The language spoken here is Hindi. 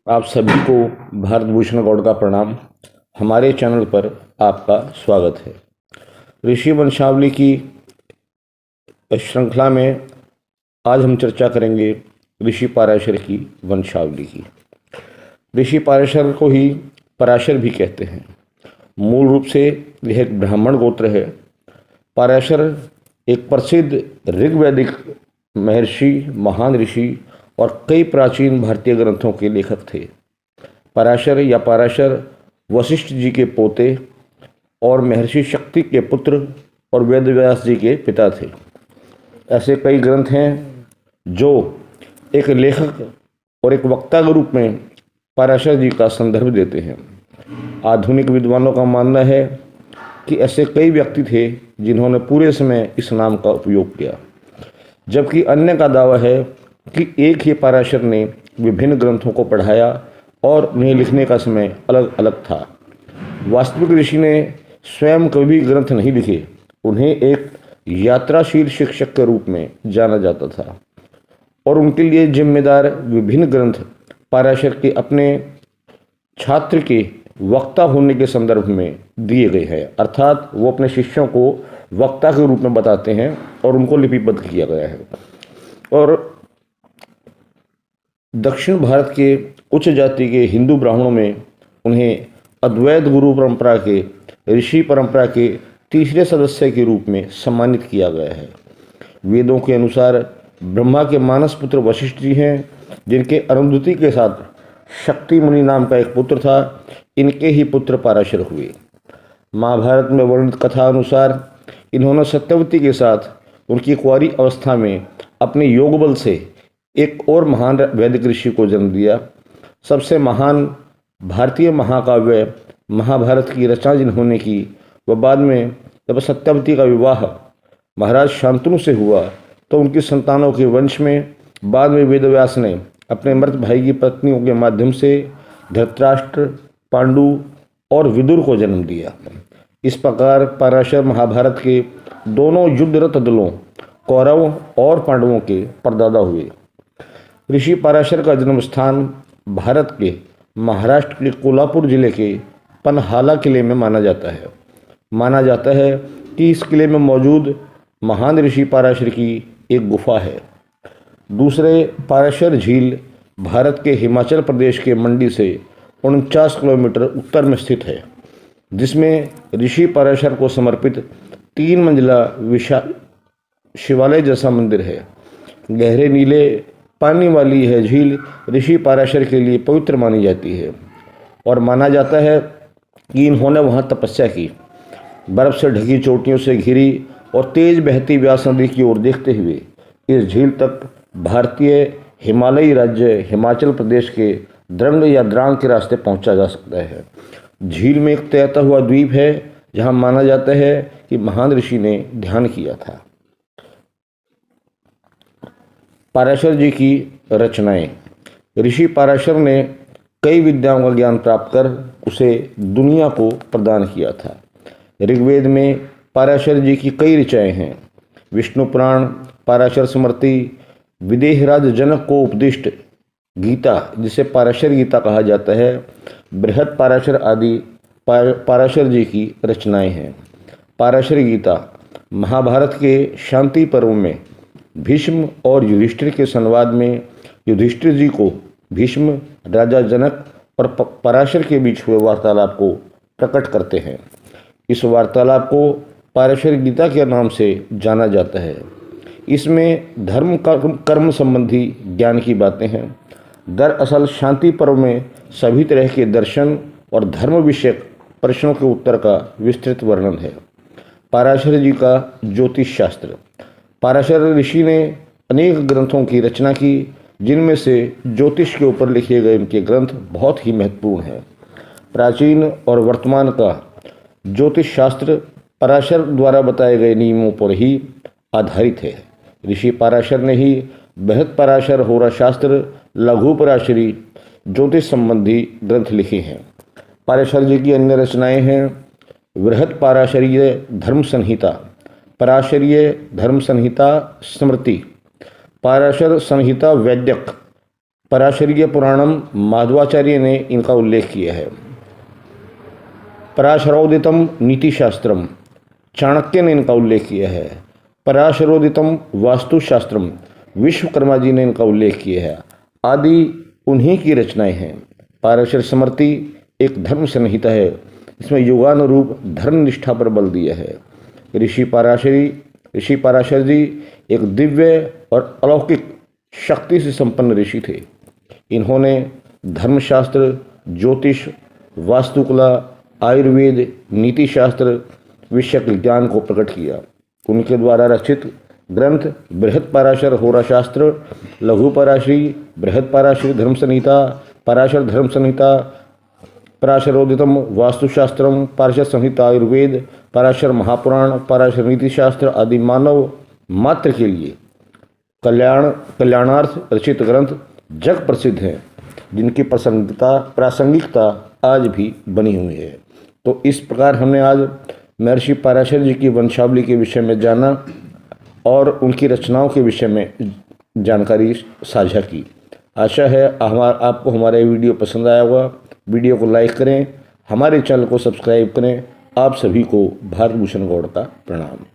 आप सभी को भारत भूषण गौड़ का प्रणाम। हमारे चैनल पर आपका स्वागत है। ऋषि वंशावली की श्रृंखला में आज हम चर्चा करेंगे ऋषि पराशर की वंशावली की। ऋषि पराशर को ही पराशर भी कहते हैं। मूल रूप से यह एक ब्राह्मण गोत्र है। पराशर एक प्रसिद्ध ऋग्वैदिक महर्षि, महान ऋषि और कई प्राचीन भारतीय ग्रंथों के लेखक थे। पराशर या पराशर वशिष्ठ जी के पोते और महर्षि शक्ति के पुत्र और वेदव्यास जी के पिता थे। ऐसे कई ग्रंथ हैं जो एक लेखक और एक वक्ता के रूप में पराशर जी का संदर्भ देते हैं। आधुनिक विद्वानों का मानना है कि ऐसे कई व्यक्ति थे जिन्होंने पूरे समय इस नाम का उपयोग किया, जबकि अन्य का दावा है कि एक ही पराशर ने विभिन्न ग्रंथों को पढ़ाया और उन्हें लिखने का समय अलग अलग था। वास्तविक ऋषि ने स्वयं कभी ग्रंथ नहीं लिखे। उन्हें एक यात्राशील शिक्षक के रूप में जाना जाता था और उनके लिए जिम्मेदार विभिन्न ग्रंथ पराशर के अपने छात्र के वक्ता होने के संदर्भ में दिए गए हैं। अर्थात वो अपने शिष्यों को वक्ता के रूप में बताते हैं और उनको लिपिबद्ध किया गया है। और दक्षिण भारत के उच्च जाति के हिंदू ब्राह्मणों में उन्हें अद्वैत गुरु परंपरा के ऋषि परंपरा के तीसरे सदस्य के रूप में सम्मानित किया गया है। वेदों के अनुसार ब्रह्मा के मानस पुत्र वशिष्ठ जी हैं, जिनके अरुंधति के साथ शक्ति मुनि नाम का एक पुत्र था। इनके ही पुत्र पराशर हुए। महाभारत में वर्णित कथा अनुसार इन्होंने सत्यवती के साथ उनकी कुंवारी अवस्था में अपने योग बल से एक और महान वैदिक ऋषि को जन्म दिया। सबसे महान भारतीय महाकाव्य महाभारत की रचना जिन्होंने की, वह बाद में जब सत्यवती का विवाह महाराज शांतनु से हुआ तो उनकी संतानों के वंश में बाद में वेदव्यास ने अपने मृत भाई की पत्नियों के माध्यम से धृतराष्ट्र, पांडु और विदुर को जन्म दिया। इस प्रकार पराशर महाभारत के दोनों युद्धरत दलों कौरव और पांडवों के परदादा हुए। ऋषि पराशर का जन्म स्थान भारत के महाराष्ट्र के कोल्हापुर जिले के पनहाला किले में माना जाता है। माना जाता है कि इस किले में मौजूद महान ऋषि पराशर की एक गुफा है। दूसरे, पराशर झील भारत के हिमाचल प्रदेश के मंडी से 49 किलोमीटर उत्तर में स्थित है, जिसमें ऋषि पराशर को समर्पित 3 मंजिला विशाल शिवालय जैसा मंदिर है। गहरे नीले पानी वाली यह झील ऋषि पराशर के लिए पवित्र मानी जाती है और माना जाता है कि इन्होंने वहां तपस्या की। बर्फ से ढकी चोटियों से घिरी और तेज बहती व्यास नदी की ओर देखते हुए इस झील तक भारतीय हिमालयी राज्य हिमाचल प्रदेश के द्रंग या द्रांग के रास्ते पहुंचा जा सकता है। झील में एक तैरता हुआ द्वीप है जहां माना जाता है कि महान ऋषि ने ध्यान किया था। पराशर जी की रचनाएं। ऋषि पराशर ने कई विद्याओं का ज्ञान प्राप्त कर उसे दुनिया को प्रदान किया था। ऋग्वेद में पराशर जी की कई ऋचाएं हैं। विष्णु पुराण, पराशर स्मृति, विदेहराज जनक को उपदिष्ट गीता, जिसे पराशर गीता कहा जाता है, बृहद पराशर आदि पराशर जी की रचनाएं हैं। पराशर गीता महाभारत के शांति पर्व में भीष्म और युधिष्ठिर के संवाद में युधिष्ठिर जी को भीष्म, राजा जनक और पराशर के बीच हुए वार्तालाप को प्रकट करते हैं। इस वार्तालाप को पराशर गीता के नाम से जाना जाता है। इसमें धर्म कर्म संबंधी ज्ञान की बातें हैं। दरअसल शांति पर्व में सभी तरह के दर्शन और धर्म विषयक प्रश्नों के उत्तर का विस्तृत वर्णन है। पराशर जी का ज्योतिष शास्त्र। पराशर ऋषि ने अनेक ग्रंथों की रचना की, जिनमें से ज्योतिष के ऊपर लिखे गए उनके ग्रंथ बहुत ही महत्वपूर्ण हैं। प्राचीन और वर्तमान का ज्योतिष शास्त्र पराशर द्वारा बताए गए नियमों पर ही आधारित है। ऋषि पराशर ने ही बृहद पराशर, होरा शास्त्र, लघु पराशरी ज्योतिष संबंधी ग्रंथ लिखे हैं। पराशर जी की अन्य रचनाएं हैं बृहद पराशरीय धर्म संहिता, पराशरीय धर्म संहिता स्मृति, पराशर संहिता वैद्यक, पराशरीय पुराणम माधवाचार्य ने इनका उल्लेख किया है। पराशरोदितम नीतिशास्त्रम चाणक्य ने इनका उल्लेख किया है। पराशरोदितम वास्तुशास्त्रम विश्वकर्मा जी ने इनका उल्लेख किया है। आदि उन्हीं की रचनाएं हैं। पाराशर स्मृति एक धर्म संहिता है। इसमें युगानुरूप धर्म निष्ठा पर बल दिया है। ऋषि पराशर जी एक दिव्य और अलौकिक शक्ति से संपन्न ऋषि थे। इन्होंने धर्मशास्त्र, ज्योतिष, वास्तुकला, आयुर्वेद, नीतिशास्त्र विषयक ज्ञान को प्रकट किया। उनके द्वारा रचित ग्रंथ बृहद पराशर होराशास्त्र, लघु पराशरी, बृहद पराशरी धर्म संहिता, पराशर धर्म संहिता, पराशरोदितम वास्तुशास्त्रम, पराशर संहिता आयुर्वेद, पराशर महापुराण, पराशर नीतिशास्त्र आदि मानव मात्र के लिए कल्याणार्थ रचित ग्रंथ जग प्रसिद्ध हैं, जिनकी प्रासंगिकता आज भी बनी हुई है। तो इस प्रकार हमने आज महर्षि पराशर जी की वंशावली के विषय में जाना और उनकी रचनाओं के विषय में जानकारी साझा की। आशा है आपको हमारा ये वीडियो पसंद आया होगा। वीडियो को लाइक करें, हमारे चैनल को सब्सक्राइब करें। आप सभी को भारत भूषण गौड़ का प्रणाम।